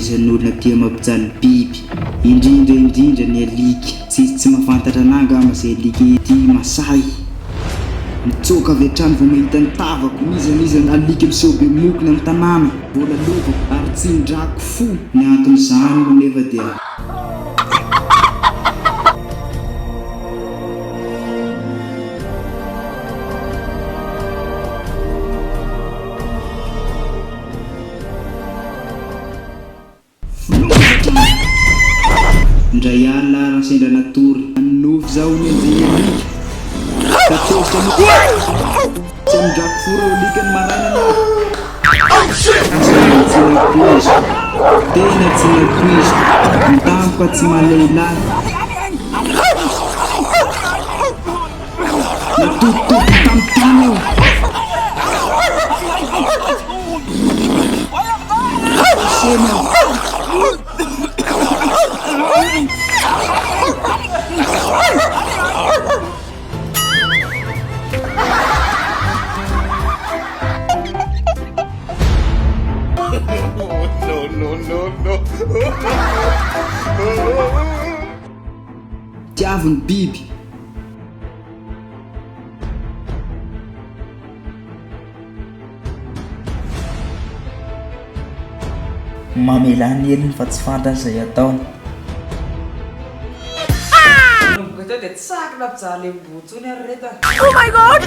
isan'olona tia mampijaly biby indrindra ny alika tsy mahafantatra ananga amazay alika ty masay mitsoka avy hatrany vao mahita ny tavako mizana alika miseho be mokona amin'ny tanàna mbola lovako ary tsindrako fo ny anton'izany no nefa dia ndray alina raha sendra natory anofy zao ny anjay alika katositra tsy midrako fora alika ny maraina tena tsy napoizy mitampoka tsy mahalehilahy natotoko tamotany eo sena No. Tiavony biby mamelany heliny fa tsy fantany izay ataony dia tsy sakina mpijaly ambotsony ary reta. Oh my god!